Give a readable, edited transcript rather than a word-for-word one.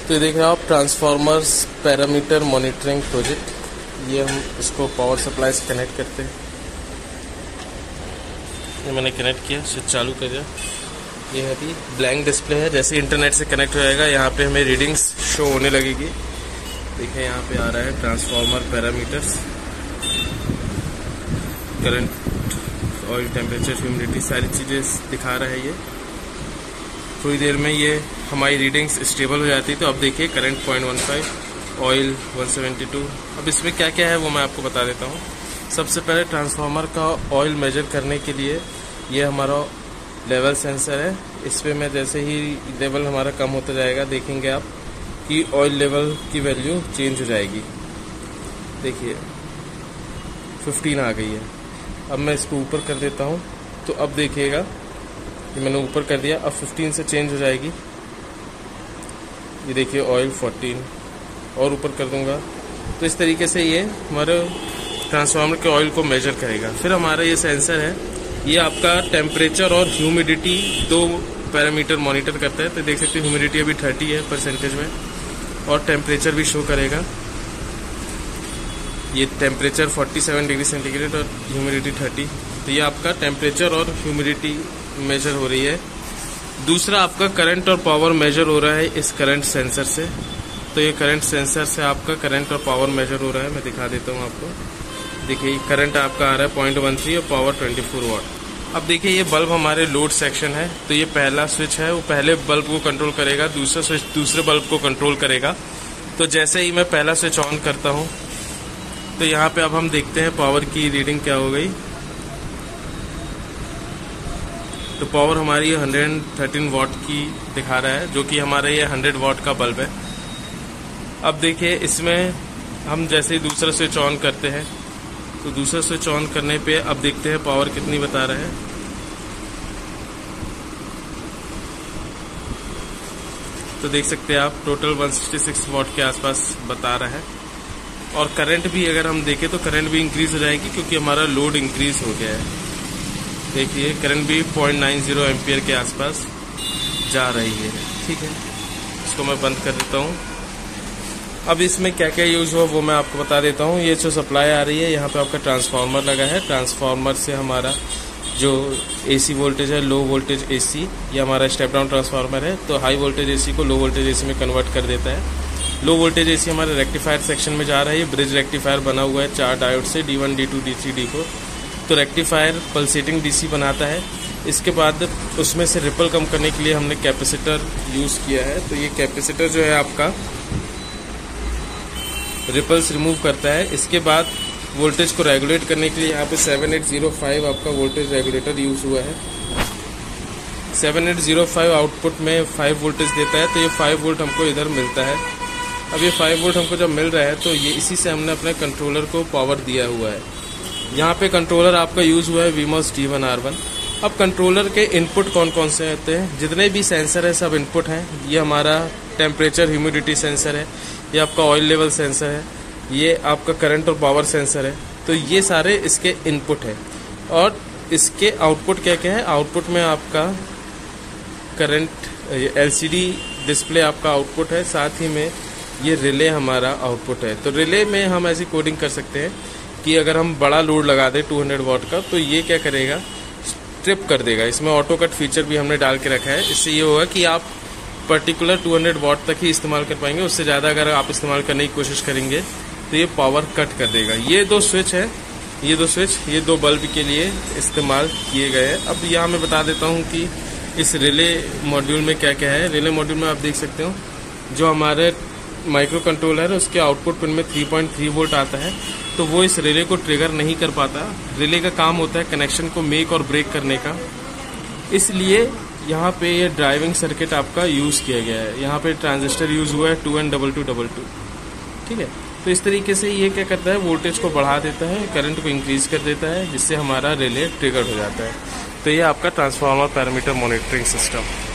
तो ये देख रहे हो आप, ट्रांसफार्मर्स पैरामीटर मॉनिटरिंग प्रोजेक्ट। ये हम इसको पावर सप्लाई से कनेक्ट करते हैं। ये मैंने कनेक्ट किया, स्विच चालू कर दिया। ये अभी ब्लैंक डिस्प्ले है, जैसे इंटरनेट से कनेक्ट हो जाएगा यहाँ पे हमें रीडिंग्स शो होने लगेगी। देखिए यहाँ पे आ रहा है transformer parameters, current, oil temperature, humidity, सारी चीज़ें दिखा रहा है ये। थोड़ी देर में ये हमारी रीडिंग्स स्टेबल हो जाती है। तो अब देखिए करंट 0.15, ऑयल 172। अब इसमें क्या क्या है वो मैं आपको बता देता हूँ। सबसे पहले ट्रांसफार्मर का ऑयल मेजर करने के लिए ये हमारा लेवल सेंसर है। इस पर मैं जैसे ही लेवल हमारा कम होता जाएगा, देखेंगे आप कि ऑयल लेवल की वैल्यू चेंज हो जाएगी। देखिए 15 आ गई है। अब मैं इसको ऊपर कर देता हूँ, तो अब देखिएगा कि मैंने ऊपर कर दिया, अब 15 से चेंज हो जाएगी। ये देखिए ऑयल 14, और ऊपर कर दूंगा। तो इस तरीके से ये हमारे ट्रांसफार्मर के ऑयल को मेजर करेगा। फिर हमारा ये सेंसर है, ये आपका टेम्परेचर और ह्यूमिडिटी दो पैरामीटर मॉनिटर करता है। तो देख सकते हैं ह्यूमिडिटी अभी 30 है परसेंटेज में, और टेम्परेचर भी शो करेगा। ये टेम्परेचर 47 डिग्री सेंटीग्रेड और ह्यूमिडिटी 30। तो ये आपका टेम्परेचर और ह्यूमिडिटी मेजर हो रही है। दूसरा आपका करंट और पावर मेजर हो रहा है इस करंट सेंसर से। तो ये करंट सेंसर से आपका करंट और पावर मेजर हो रहा है। मैं दिखा देता हूँ आपको। देखिए करंट आपका आ रहा है 0.13 और पावर 24 वाट। अब देखिए ये बल्ब हमारे लोड सेक्शन है। तो ये पहला स्विच है, वो पहले बल्ब को कंट्रोल करेगा, दूसरा स्विच दूसरे बल्ब को कंट्रोल करेगा। तो जैसे ही मैं पहला स्विच ऑन करता हूँ, तो यहाँ पे अब हम देखते हैं पावर की रीडिंग क्या हो गई। तो पावर हमारी 113 वाट की दिखा रहा है, जो कि हमारा ये 100 वाट का बल्ब है। अब देखिए इसमें हम जैसे ही दूसरा स्विच ऑन करते हैं, तो दूसरा स्विच ऑन करने पे अब देखते हैं पावर कितनी बता रहा है। तो देख सकते हैं आप टोटल 166 वाट के आसपास बता रहा है। और करंट भी अगर हम देखें तो करंट भी इंक्रीज हो जाएगी, क्योंकि हमारा लोड इंक्रीज हो गया है। देखिए करंट भी 0.90 एम्पियर के आसपास जा रही है। ठीक है, इसको मैं बंद कर देता हूँ। अब इसमें क्या क्या यूज हुआ वो मैं आपको बता देता हूँ। ये जो सप्लाई आ रही है, यहाँ पे आपका ट्रांसफार्मर लगा है। ट्रांसफार्मर से हमारा जो एसी वोल्टेज है, लो वोल्टेज एसी, ये हमारा स्टेप डाउन ट्रांसफार्मर है। तो हाई वोल्टेज एसी को लो वोल्टेज एसी में कन्वर्ट कर देता है। लो वोल्टेज एसी हमारे रेक्टिफायर सेक्शन में जा रहा है। ये ब्रिज रेक्टिफायर बना हुआ है 4 डायोड से, D1, D2, D3, D4। तो रेक्टिफायर पल्सेटिंग डीसी बनाता है। इसके बाद उसमें से रिपल कम करने के लिए हमने कैपेसिटर यूज किया है। तो ये कैपेसिटर जो है आपका रिपल्स रिमूव करता है। इसके बाद वोल्टेज को रेगुलेट करने के लिए यहाँ पे 7805 आपका वोल्टेज रेगुलेटर यूज हुआ है। 7805 आउटपुट में 5 वोल्टेज देता है। तो ये 5 वोल्ट हमको इधर मिलता है। अब ये 5 वोल्ट हमको जब मिल रहा है, तो ये इसी से हमने अपने कंट्रोलर को पावर दिया हुआ है। यहाँ पे कंट्रोलर आपका यूज हुआ है वीमॉस D1R1। अब कंट्रोलर के इनपुट कौन कौन से होते हैं? जितने भी सेंसर है सब इनपुट हैं। ये हमारा टेम्परेचर ह्यूमिडिटी सेंसर है, ये आपका ऑयल लेवल सेंसर है, ये आपका करंट और पावर सेंसर है। तो ये सारे इसके इनपुट है। और इसके आउटपुट क्या क्या है? आउटपुट में आपका करंट LCD डिस्प्ले आपका आउटपुट है, साथ ही में ये रिले हमारा आउटपुट है। तो रिले में हम ऐसी कोडिंग कर सकते हैं कि अगर हम बड़ा लोड लगा दें 200 वाट का, तो ये क्या करेगा, स्ट्रिप कर देगा। इसमें ऑटो कट फीचर भी हमने डाल के रखा है। इससे ये होगा कि आप पर्टिकुलर 200 वाट तक ही इस्तेमाल कर पाएंगे। उससे ज़्यादा अगर आप इस्तेमाल करने की कोशिश करेंगे तो ये पावर कट कर देगा। ये 2 स्विच है, ये 2 स्विच, ये 2 बल्ब के लिए इस्तेमाल किए गए हैं। अब यहाँ मैं बता देता हूँ कि इस रिले मॉड्यूल में क्या क्या है। रिले मॉड्यूल में आप देख सकते हो जो हमारे माइक्रो कंट्रोलर है, उसके आउटपुट पिन में 3.3 वोल्ट आता है। तो वो इस रिले को ट्रिगर नहीं कर पाता। रिले का काम होता है कनेक्शन को मेक और ब्रेक करने का। इसलिए यहाँ पे ये ड्राइविंग सर्किट आपका यूज किया गया है। यहाँ पे ट्रांजिस्टर यूज हुआ है 2N2222। ठीक है, तो इस तरीके से ये क्या करता है, वोल्टेज को बढ़ा देता है, करंट को इंक्रीज कर देता है, जिससे हमारा रिले ट्रिगर हो जाता है। तो ये आपका ट्रांसफार्मर पैरामीटर मॉनिटरिंग सिस्टम।